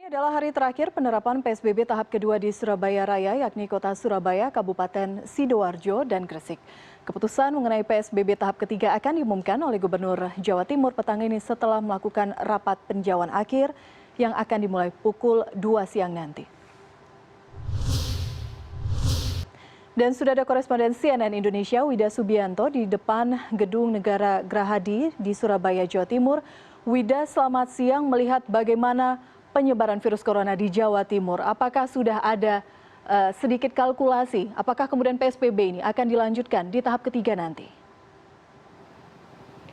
Ini adalah hari terakhir penerapan PSBB tahap kedua di Surabaya Raya, yakni Kota Surabaya, Kabupaten Sidoarjo, dan Gresik. Keputusan mengenai PSBB tahap ketiga akan diumumkan oleh Gubernur Jawa Timur petang ini setelah melakukan rapat peninjauan akhir yang akan dimulai pukul 2 siang nanti. Dan sudah ada koresponden CNN Indonesia Wida Subianto di depan Gedung Negara Gerahadi di Surabaya, Jawa Timur. Wida, selamat siang. Melihat bagaimana penyebaran virus corona di Jawa Timur, apakah sudah ada sedikit kalkulasi? Apakah kemudian PSBB ini akan dilanjutkan di tahap ketiga nanti?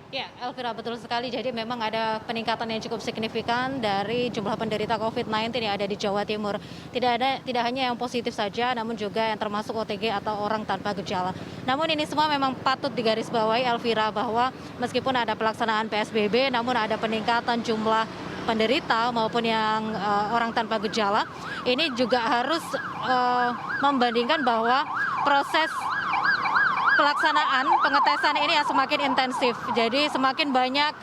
Ya, Elvira, betul sekali. Jadi memang ada peningkatan yang cukup signifikan dari jumlah penderita COVID-19 yang ada di Jawa Timur. Tidak hanya yang positif saja, namun juga yang termasuk OTG atau orang tanpa gejala. Namun ini semua memang patut digarisbawahi, Elvira, bahwa meskipun ada pelaksanaan PSBB, namun ada peningkatan jumlah penderita maupun yang orang tanpa gejala. Ini juga harus membandingkan bahwa proses pelaksanaan pengetesan ini ya semakin intensif. Jadi semakin banyak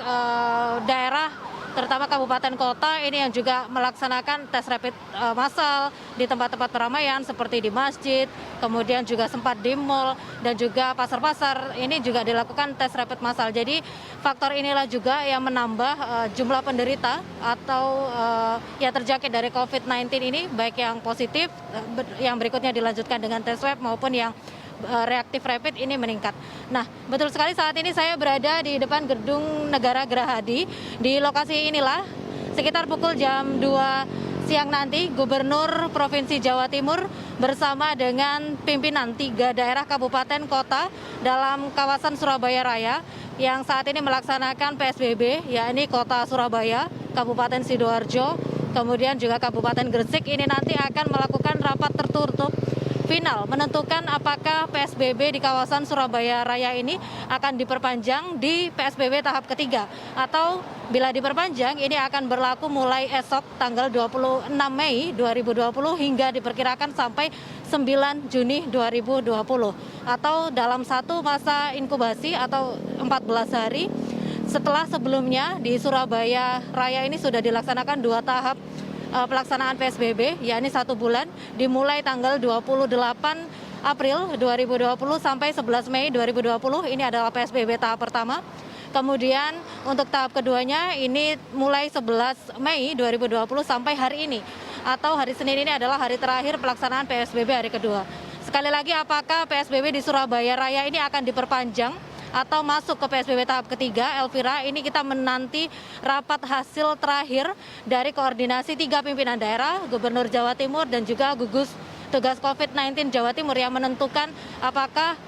daerah, terutama kabupaten kota ini yang juga melaksanakan tes rapid massal di tempat-tempat keramaian seperti di masjid, kemudian juga sempat di mal dan juga pasar-pasar ini juga dilakukan tes rapid massal. Jadi faktor inilah juga yang menambah jumlah penderita atau yang terjangkit dari COVID-19 ini, baik yang positif, yang berikutnya dilanjutkan dengan tes swab maupun yang reaktif rapid ini meningkat. Nah, betul sekali saat ini saya berada di depan Gedung Negara Gerahadi. Di lokasi inilah sekitar pukul jam 2 siang nanti Gubernur Provinsi Jawa Timur bersama dengan pimpinan 3 daerah kabupaten kota dalam kawasan Surabaya Raya yang saat ini melaksanakan PSBB, yakni Kota Surabaya, Kabupaten Sidoarjo, kemudian juga Kabupaten Gresik ini nanti akan melakukan rapat tertutup final menentukan apakah PSBB di kawasan Surabaya Raya ini akan diperpanjang di PSBB tahap ketiga atau bila diperpanjang ini akan berlaku mulai esok tanggal 26 Mei 2020 hingga diperkirakan sampai 9 Juni 2020 atau dalam satu masa inkubasi atau 14 hari setelah sebelumnya di Surabaya Raya ini sudah dilaksanakan 2 tahap pelaksanaan PSBB, yakni 1 bulan, dimulai tanggal 28 April 2020 sampai 11 Mei 2020, ini adalah PSBB tahap pertama. Kemudian untuk tahap keduanya ini mulai 11 Mei 2020 sampai hari ini, atau hari Senin ini adalah hari terakhir pelaksanaan PSBB hari kedua. Sekali lagi, apakah PSBB di Surabaya Raya ini akan diperpanjang atau masuk ke PSBB tahap ketiga, Elvira, ini kita menanti rapat hasil terakhir dari koordinasi 3 pimpinan daerah, Gubernur Jawa Timur dan juga gugus tugas COVID-19 Jawa Timur yang menentukan apakah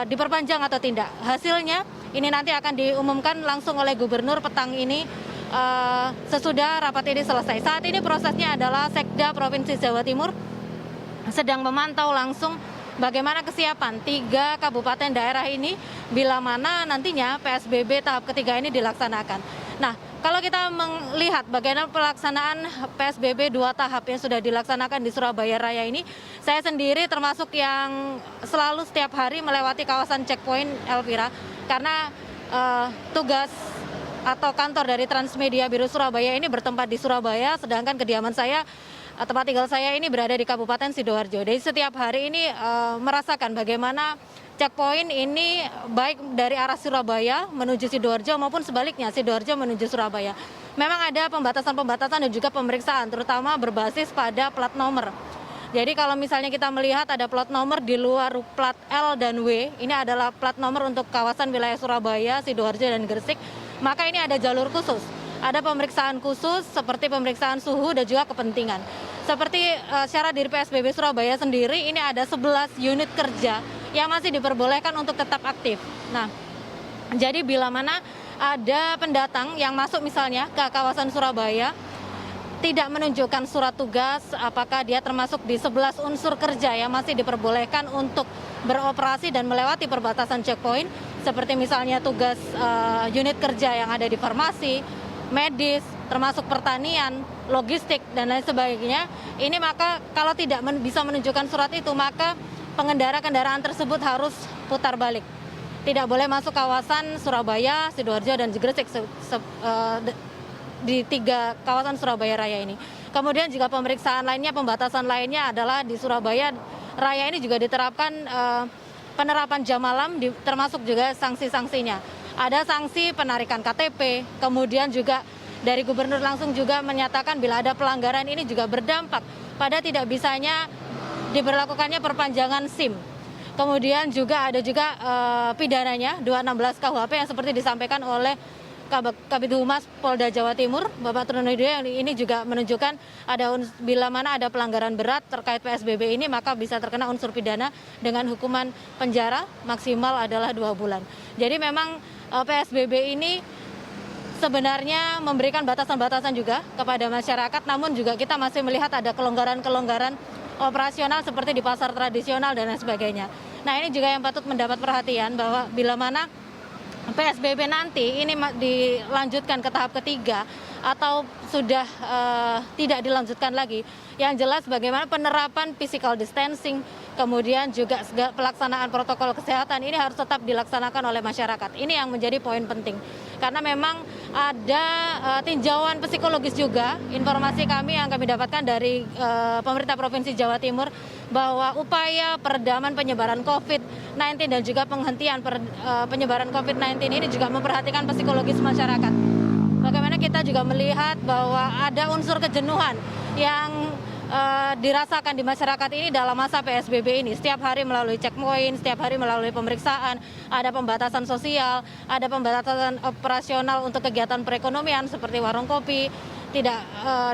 diperpanjang atau tidak. Hasilnya ini nanti akan diumumkan langsung oleh Gubernur petang ini sesudah rapat ini selesai. Saat ini prosesnya adalah Sekda Provinsi Jawa Timur sedang memantau langsung bagaimana kesiapan 3 kabupaten daerah ini bila mana nantinya PSBB tahap ketiga ini dilaksanakan. Nah, kalau kita melihat bagaimana pelaksanaan PSBB 2 tahap yang sudah dilaksanakan di Surabaya Raya ini, saya sendiri termasuk yang selalu setiap hari melewati kawasan checkpoint, Elvira, karena tugas atau kantor dari Transmedia Biro Surabaya ini bertempat di Surabaya, sedangkan kediaman saya, tempat tinggal saya ini berada di Kabupaten Sidoarjo. Jadi setiap hari ini merasakan bagaimana checkpoint ini baik dari arah Surabaya menuju Sidoarjo maupun sebaliknya Sidoarjo menuju Surabaya. Memang ada pembatasan-pembatasan dan juga pemeriksaan, terutama berbasis pada plat nomor. Jadi kalau misalnya kita melihat ada plat nomor di luar plat L dan W, ini adalah plat nomor untuk kawasan wilayah Surabaya, Sidoarjo, dan Gresik, maka ini ada jalur khusus. Ada pemeriksaan khusus seperti pemeriksaan suhu dan juga kepentingan. Seperti syarat dari PSBB Surabaya sendiri, ini ada 11 unit kerja yang masih diperbolehkan untuk tetap aktif. Nah, jadi bila mana ada pendatang yang masuk misalnya ke kawasan Surabaya, tidak menunjukkan surat tugas, apakah dia termasuk di 11 unsur kerja yang masih diperbolehkan untuk beroperasi dan melewati perbatasan checkpoint, seperti misalnya tugas unit kerja yang ada di farmasi, medis, termasuk pertanian, logistik, dan lain sebagainya. Ini maka kalau tidak bisa menunjukkan surat itu, maka pengendara kendaraan tersebut harus putar balik. Tidak boleh masuk kawasan Surabaya, Sidoarjo, dan Gresik di 3 kawasan Surabaya Raya ini. Kemudian juga pemeriksaan lainnya, pembatasan lainnya adalah di Surabaya Raya ini juga diterapkan penerapan jam malam, termasuk juga sanksi-sanksinya. Ada sanksi penarikan KTP, kemudian juga dari gubernur langsung juga menyatakan bila ada pelanggaran ini juga berdampak pada tidak bisanya diberlakukannya perpanjangan SIM. Kemudian juga ada juga pidananya 216 KUHP yang seperti disampaikan oleh Kabid Humas Polda Jawa Timur, Bapak Trunojoyo, yang ini juga menunjukkan bila mana ada pelanggaran berat terkait PSBB ini maka bisa terkena unsur pidana dengan hukuman penjara maksimal adalah 2 bulan. Jadi memang PSBB ini sebenarnya memberikan batasan-batasan juga kepada masyarakat, namun juga kita masih melihat ada kelonggaran-kelonggaran operasional seperti di pasar tradisional dan lain sebagainya. Nah, ini juga yang patut mendapat perhatian bahwa bila mana PSBB nanti ini dilanjutkan ke tahap ketiga atau sudah tidak dilanjutkan lagi, yang jelas bagaimana penerapan physical distancing, kemudian juga pelaksanaan protokol kesehatan ini harus tetap dilaksanakan oleh masyarakat. Ini yang menjadi poin penting. Karena memang ada tinjauan psikologis juga, informasi yang kami dapatkan dari pemerintah Provinsi Jawa Timur, bahwa upaya peredaman penyebaran COVID-19 dan juga penghentian penyebaran COVID-19 ini juga memperhatikan psikologis masyarakat. Bagaimana kita juga melihat bahwa ada unsur kejenuhan yang dirasakan di masyarakat ini dalam masa PSBB ini. Setiap hari melalui checkpoint, setiap hari melalui pemeriksaan, ada pembatasan sosial, ada pembatasan operasional untuk kegiatan perekonomian seperti warung kopi,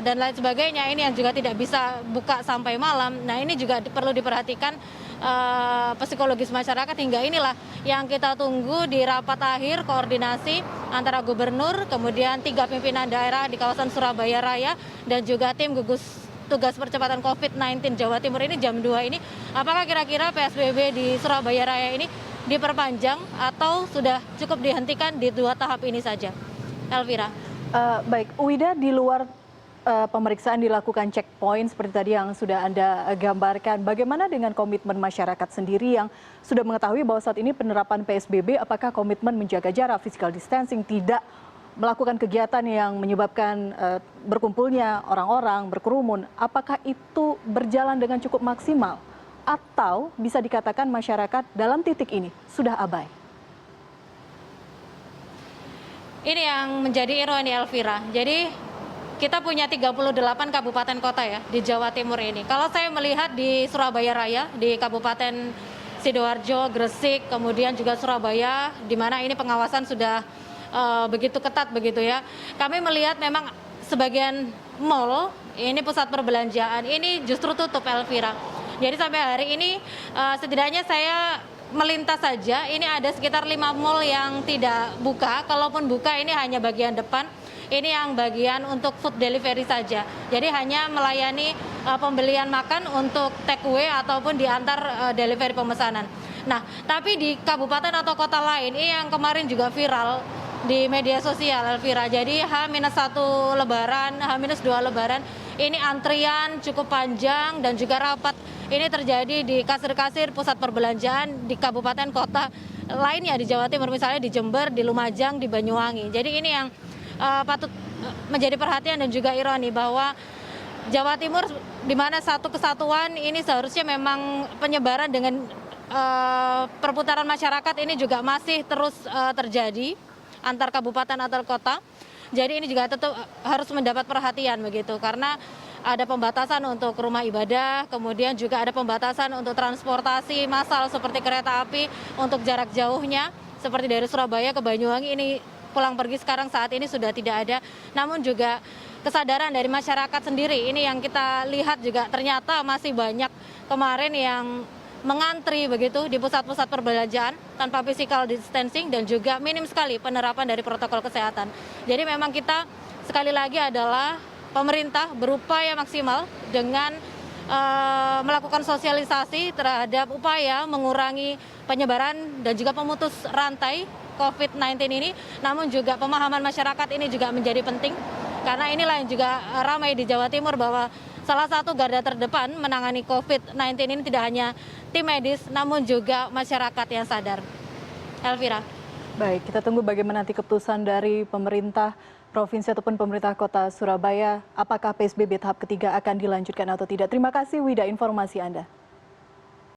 dan lain sebagainya. Ini yang juga tidak bisa buka sampai malam. Nah, ini juga perlu diperhatikan psikologis masyarakat, hingga inilah yang kita tunggu di rapat akhir koordinasi antara gubernur, kemudian 3 pimpinan daerah di kawasan Surabaya Raya dan juga tim gugus tugas percepatan COVID-19 Jawa Timur ini jam 2 ini. Apakah kira-kira PSBB di Surabaya Raya ini diperpanjang atau sudah cukup dihentikan di 2 tahap ini saja? Elvira. Baik, Wida, di luar pemeriksaan dilakukan checkpoint seperti tadi yang sudah Anda gambarkan, bagaimana dengan komitmen masyarakat sendiri yang sudah mengetahui bahwa saat ini penerapan PSBB, apakah komitmen menjaga jarak, physical distancing, tidak melakukan kegiatan yang menyebabkan berkumpulnya orang-orang, berkerumun, apakah itu berjalan dengan cukup maksimal? Atau bisa dikatakan masyarakat dalam titik ini sudah abai? Ini yang menjadi ironi, Elvira. Jadi kita punya 38 kabupaten kota ya di Jawa Timur ini. Kalau saya melihat di Surabaya Raya, di Kabupaten Sidoarjo, Gresik, kemudian juga Surabaya, di mana ini pengawasan sudah begitu ketat begitu ya. Kami melihat memang sebagian mal, ini pusat perbelanjaan, ini justru tutup, Elvira. Jadi sampai hari ini setidaknya saya melintas saja, ini ada sekitar 5 mal yang tidak buka. Kalaupun buka ini hanya bagian depan, ini yang bagian untuk food delivery saja. Jadi hanya melayani pembelian makan untuk take away ataupun diantar delivery pemesanan. Nah, tapi di kabupaten atau kota lain, ini yang kemarin juga viral di media sosial, Elvira. Jadi H-1 Lebaran, H-2 Lebaran, ini antrian cukup panjang dan juga rapat. Ini terjadi di kasir-kasir pusat perbelanjaan di kabupaten kota lainnya di Jawa Timur, misalnya di Jember, di Lumajang, di Banyuwangi. Jadi ini yang patut menjadi perhatian dan juga ironi bahwa Jawa Timur, di mana satu kesatuan, ini seharusnya memang penyebaran dengan perputaran masyarakat ini juga masih terus terjadi antar kabupaten atau kota. Jadi ini juga tetap harus mendapat perhatian begitu, karena ada pembatasan untuk rumah ibadah, kemudian juga ada pembatasan untuk transportasi massal seperti kereta api untuk jarak jauhnya, seperti dari Surabaya ke Banyuwangi ini pulang pergi sekarang saat ini sudah tidak ada. Namun juga kesadaran dari masyarakat sendiri ini yang kita lihat juga ternyata masih banyak kemarin yang mengantri begitu di pusat-pusat perbelanjaan tanpa physical distancing dan juga minim sekali penerapan dari protokol kesehatan. Jadi memang kita sekali lagi adalah pemerintah berupaya maksimal dengan melakukan sosialisasi terhadap upaya mengurangi penyebaran dan juga pemutus rantai COVID-19 ini. Namun juga pemahaman masyarakat ini juga menjadi penting, karena inilah yang juga ramai di Jawa Timur bahwa salah satu garda terdepan menangani COVID-19 ini tidak hanya tim medis, namun juga masyarakat yang sadar. Elvira. Baik, kita tunggu bagaimana nanti keputusan dari pemerintah provinsi ataupun pemerintah kota Surabaya, apakah PSBB tahap ketiga akan dilanjutkan atau tidak. Terima kasih Wida informasi Anda.